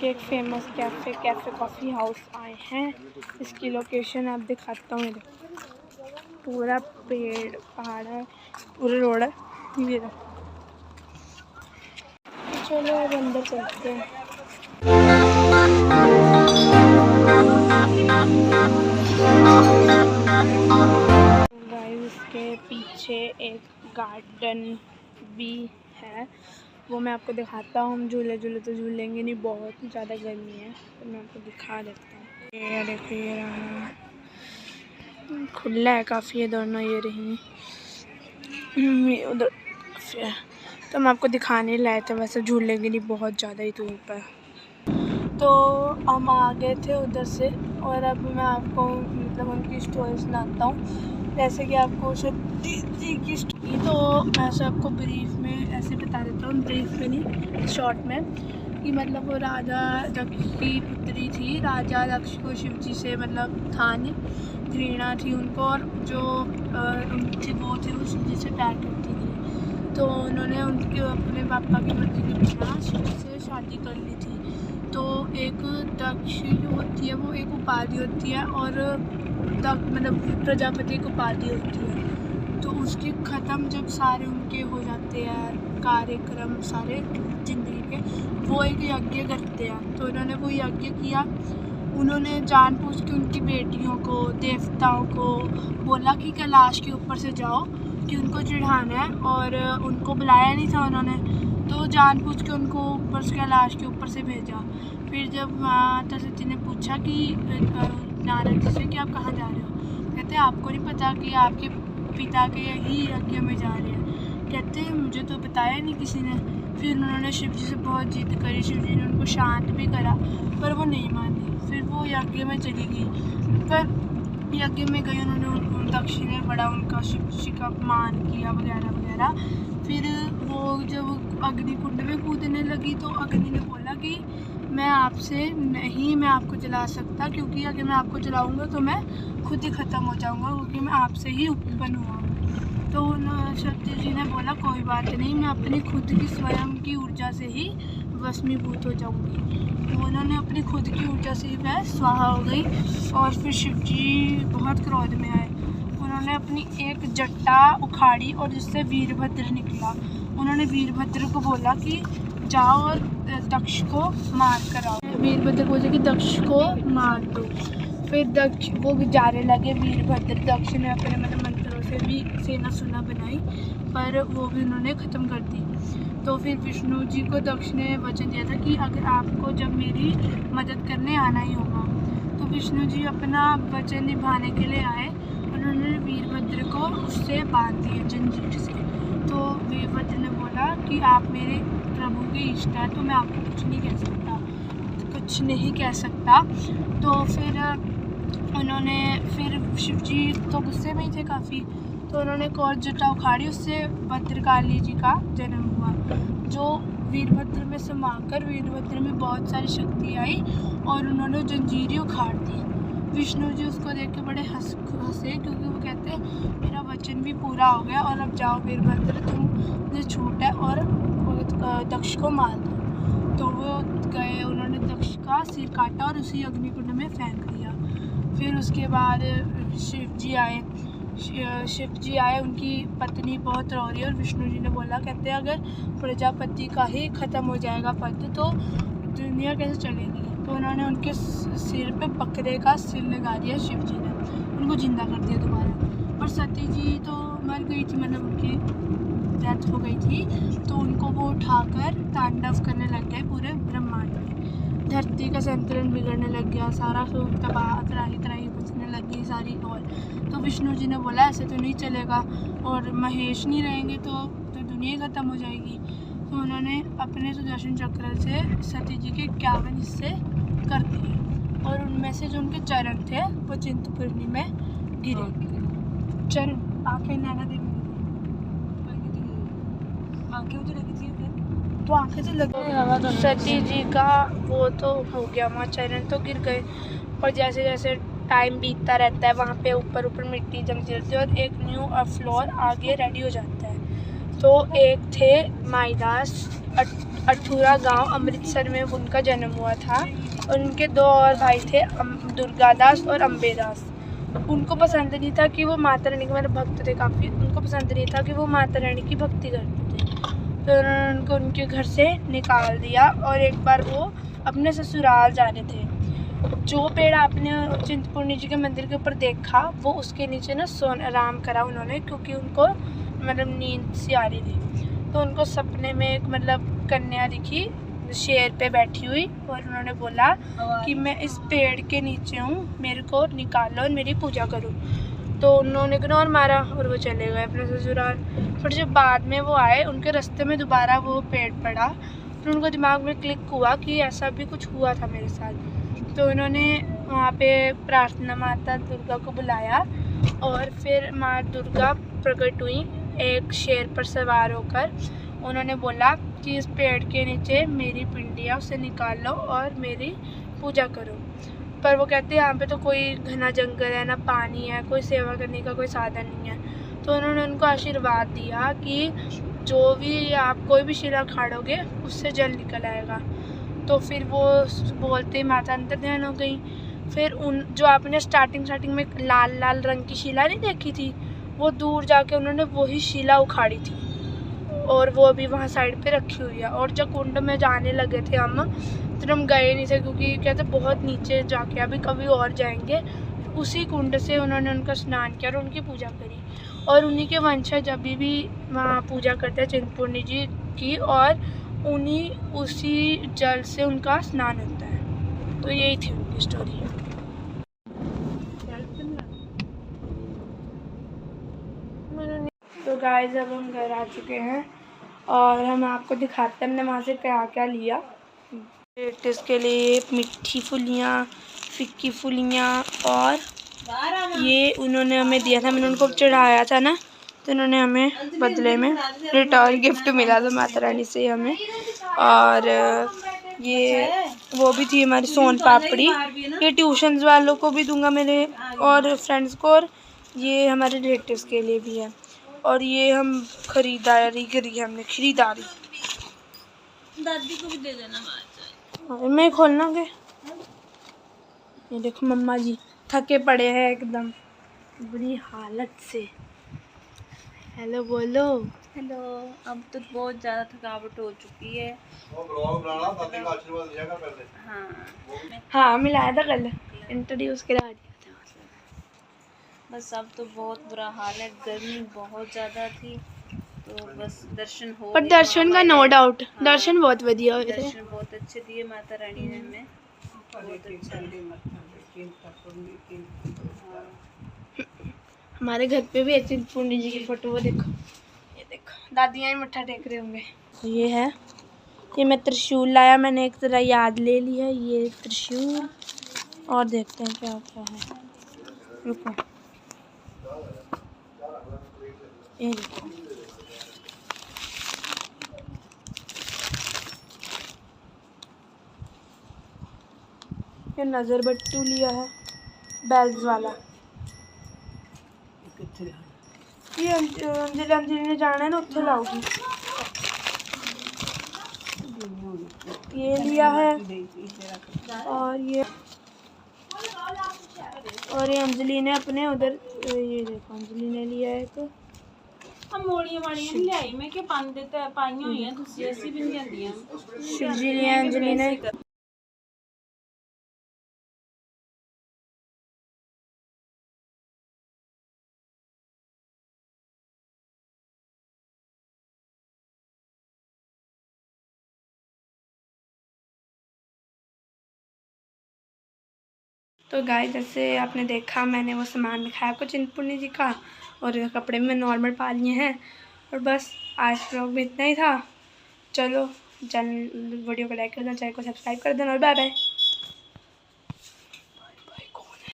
के एक famous cafe coffee house आए हैं। इसकी लोकेशन आप दिखाता हूँ। पूरा पेड़ पहाड़ है, पूरा रोड है। ये चलो अब अंदर चलते हैं। गाइस इसके पीछे एक गार्डन भी है, वो मैं आपको दिखाता हूँ। हम झूले तो झूलेंगे नहीं, बहुत ही ज़्यादा गर्मी है, तो मैं आपको दिखा देता हूँ। ये देखो, ये रहा, खुला है काफ़ी, ये दोनों ये रही उधर। तो हम आपको दिखाने लाए थे, वैसे झूलेंगे नहीं, बहुत ज़्यादा ही धूप है। तो हम आ गए थे उधर से, और अब मैं आपको मतलब उनकी स्टोरी सुनाता हूँ। जैसे कि आपको सती जी की स्टोरी, तो मैं आपको ब्रीफ में ऐसे बता देता हूँ, ब्रीफ में नहीं, शॉर्ट में, कि मतलब वो राजा दक्ष की पुत्री थी। राजा दक्ष को शिव जी से मतलब था नहीं, घृणा थी उनको, और जो उनकी वो थी वो शिव जी से प्यार करती थी। तो उन्होंने उनके अपने पापा की मर्जी के बिना शिव जी से शादी कर ली थी। तो एक दक्ष जो होती है वो एक उपाधि होती है, और मतलब प्रजापति एक उपाधि होती है। तो उसके ख़त्म जब सारे उनके हो जाते हैं कार्यक्रम सारे ज़िंदगी के, वो एक यज्ञ करते हैं। तो उन्होंने वो यज्ञ किया। उन्होंने जानबूझ के उनकी बेटियों को, देवताओं को बोला कि कैलाश के ऊपर से जाओ कि उनको चढ़ाना है, और उनको बुलाया नहीं था उन्होंने। तो जानबूझ के उनको ऊपर से कैलाश के ऊपर से भेजा। फिर जब माता सती ने पूछा कि नारद जी से कि आप कहाँ जा रहे हो, कहते आपको नहीं पता कि आपके पिता के ही यज्ञ में जा रहे हैं। कहते मुझे तो बताया नहीं किसी ने। फिर उन्होंने शिव जी से बहुत जिद करी, शिव जी ने उनको शांत भी करा, पर वो नहीं मानी। फिर वो यज्ञ में चली गई। पर यज्ञ में गई, उन्होंने दक्ष ने बड़ा उनका शिव जी का अपमान किया वगैरह वगैरह। फिर वो जब अग्निकुंड में कूदने लगी, तो अग्नि ने बोला कि मैं आपसे नहीं, मैं आपको जला सकता, क्योंकि अगर मैं आपको जलाऊंगा तो मैं खुद ही ख़त्म हो जाऊंगा, क्योंकि मैं आपसे ही उत्पन्न हुआ हूँ। तो सत्य जी ने बोला कोई बात नहीं, मैं अपनी खुद की स्वयं की ऊर्जा से ही भस्मीभूत हो जाऊंगी। तो उन्होंने अपनी खुद की ऊर्जा से ही वह स्वाहा हो गई। और फिर शिव जी बहुत क्रोध में आए। उन्होंने अपनी एक जट्टा उखाड़ी और जिससे वीरभद्र निकला। उन्होंने वीरभद्र को बोला कि जाओ और दक्ष को मार कर आओ। वीरभद्र बोले कि दक्ष को मार दो। फिर दक्ष वो जाने लगे। वीरभद्र दक्ष ने अपने मंत्रों से भी सेना सुना बनाई, पर वो भी उन्होंने ख़त्म कर दी। तो फिर विष्णु जी को दक्ष ने वचन दिया था कि अगर आपको जब मेरी मदद करने आना ही होगा। तो विष्णु जी अपना वचन निभाने के लिए आए। उन्होंने वीरभद्र को उससे बांध दिया जंजीर से। तो वीरभद्र ने बोला कि आप मेरे प्रभु के इष्ट है, तो मैं आपको कुछ नहीं कह सकता। तो फिर शिव जी तो गुस्से में ही थे काफ़ी। तो उन्होंने एक और जटा उखाड़ी, उससे भद्रकाली जी का जन्म हुआ, जो वीरभद्र में समाकर वीरभद्र में बहुत सारी शक्ति आई, और उन्होंने जंजीरें उखाड़ दी। विष्णु जी उसको देख के बड़े हंसे, क्योंकि वो कहते मेरा वचन भी पूरा हो गया, और अब जाओ वीरभद्र, तुमने छूट है, और दक्ष को मार दो। तो वो गए, उन्होंने दक्ष का सिर काटा और उसी अग्निकुंड में फेंक दिया। फिर उसके बाद शिव जी आए। उनकी पत्नी बहुत रो रही है, और विष्णु जी ने बोला, कहते अगर प्रजापति का ही ख़त्म हो जाएगा पद, तो दुनिया कैसे चलेगी। तो उन्होंने उनके सिर पे बकरे का सिर लगा दिया शिव जी ने, उनको जिंदा कर दिया दोबारा। और सती जी तो मर गई थी, मतलब उनकी डेथ हो गई थी। तो उनको वो उठाकर तांडव करने लग गए पूरे ब्रह्मांड में। धरती का संतुलन बिगड़ने लग गया, सारा तबाह त्राही बचने लग गई सारी। और तो विष्णु जी ने बोला ऐसे तो नहीं चलेगा, और महेश नहीं रहेंगे तो दुनिया ख़त्म हो जाएगी। तो उन्होंने अपने सुदर्शन चक्र से सती जी के 51 हिस्से कर दिए, और उनमें से जो उनके चरण थे वो चिंतपूर्णी में गिरे। चरण आँखें नैना देवी आँखें तो लगी थी, तो आँखें तो लगी। सती जी का वो तो हो गया, वहाँ चरण तो गिर गए। और जैसे जैसे टाइम बीतता रहता है, वहाँ पे ऊपर मिट्टी जमती रहती है, और एक न्यू फ्लोर आगे रेडी हो जाता है। तो एक थे माईदास अठूरा गांव अमृतसर में उनका जन्म हुआ था और उनके 2 और भाई थे, दुर्गादास और अम्बेदास। उनको पसंद नहीं था कि वो माता रानी के मेरे भक्त थे काफ़ी, उनको पसंद नहीं था कि वो माता रानी की भक्ति करते थे, तो उन्होंने उनको उनके घर से निकाल दिया। और एक बार वो अपने ससुराल जा रहे थे, जो पेड़ आपने चिंतपूर्णी जी के मंदिर के ऊपर देखा वो उसके नीचे ना आराम करा उन्होंने, क्योंकि उनको मतलब नींद सी आ रही थी। तो उनको सपने में एक मतलब कन्या दिखी शेर पे बैठी हुई, और उन्होंने बोला कि मैं इस पेड़ के नीचे हूँ, मेरे को निकालो और मेरी पूजा करो। तो उन्होंने इग्नोर मारा और वो चले गए अपने ससुराल। फिर जब बाद में वो आए, उनके रास्ते में दोबारा वो पेड़ पड़ा, फिर उनको दिमाग में क्लिक हुआ कि ऐसा भी कुछ हुआ था मेरे साथ। तो उन्होंने वहाँ पे प्रार्थना माता दुर्गा को बुलाया और फिर माँ दुर्गा प्रकट हुई एक शेर पर सवार होकर। उन्होंने बोला कि इस पेड़ के नीचे मेरी पिंडी है, उसे निकाल लो और मेरी पूजा करो। पर वो कहते हैं यहाँ पे तो कोई घना जंगल है, ना पानी है, कोई सेवा करने का कोई साधन नहीं है। तो उन्होंने उनको आशीर्वाद दिया कि जो भी आप कोई भी शिला खाड़ोगे उससे जल निकल आएगा। तो फिर वो बोलते ही माता अंतर ध्यान हो गई। फिर उन जो आपने स्टार्टिंग में लाल लाल रंग की शिला नहीं देखी थी, वो दूर जाके उन्होंने वही शिला उखाड़ी थी और वो अभी वहाँ साइड पे रखी हुई है। और जब कुंड में जाने लगे थे हम, तो हम गए नहीं थे क्योंकि कहते बहुत नीचे जाके अभी कभी और जाएंगे। उसी कुंड से उन्होंने उनका स्नान किया और उनकी पूजा करी, और उन्हीं के वंशज अभी भी वहाँ पूजा करते हैं चिंतपूर्णी जी की, और उसी जल से उनका स्नान होता है। तो यही थी उनकी स्टोरी। तो गाइस अब हम घर आ चुके हैं और हम आपको दिखाते हैं हमने वहाँ से क्या क्या लिया। इसके लिए मिठी फुलियाँ, फिक्की फुलियाँ, और ये उन्होंने हमें दिया था, मैंने उनको चढ़ाया था ना, तो उन्होंने हमें बदले में रिटर्न गिफ्ट मिला था माता रानी से हमें। और ये वो भी थी हमारी सोन पापड़ी, ये ट्यूशन्स वालों को भी दूंगा मेरे और फ्रेंड्स को, और ये हमारे रिलेटिव्स के लिए भी है। और ये हम खरीदारी करी है, हमने खरीदारी। दादी को भी दे देना। मैं खोलना के ये देखो मम्मा जी थके पड़े हैं एकदम बुरी हालत से। हेलो बोलो। हेलो। अब तो बहुत ज़्यादा थकावट हो चुकी है। हाँ मिलाया था कल, इंट्रोड्यूस करा दिया था। बस अब तो बहुत बुरा हाल है, गर्मी बहुत ज़्यादा थी, तो बस दर्शन हो, पर दर्शन का नो डाउट दर्शन बहुत बढ़िया हुए थे, दर्शन बहुत अच्छे दिए माता रानी ने हमें, बहुत अच्छा। हमारे घर पे भी चिंतपूर्णी जी की फोटो, वो देखो, ये देखो दादियाँ ही मत्था टेक रहे होंगे। ये है, ये मैं त्रिशूल लाया, मैंने एक तरह याद ले ली है ये त्रिशूल। और देखते हैं क्या क्या है, रुको ये देखो, ये नज़र बट्टू लिया है बेल्स वाला। ये अंजलि ने जाना है ना, उत्थे लाऊगी। ये लिया है, और ये अंजलि ने अपने उधर, ये देखो अंजलि ने लिया है। तो हम मोड़ियां माड़ियां नहीं लाई, मैं क्या पान देता पाइयां हुई हैं तुसी, ऐसी भी नहीं आंदियां। शिव जी ने अंजलि ने। तो गाइस जैसे आपने देखा, मैंने वो सामान दिखाया आपको चिंतपूर्णी जी का, और कपड़े में नॉर्मल पा लिए हैं। और बस आज ब्लॉग में इतना ही था। चलो चैनल वीडियो को लाइक कर देना, चैनल को सब्सक्राइब कर देना, और बाय बाय।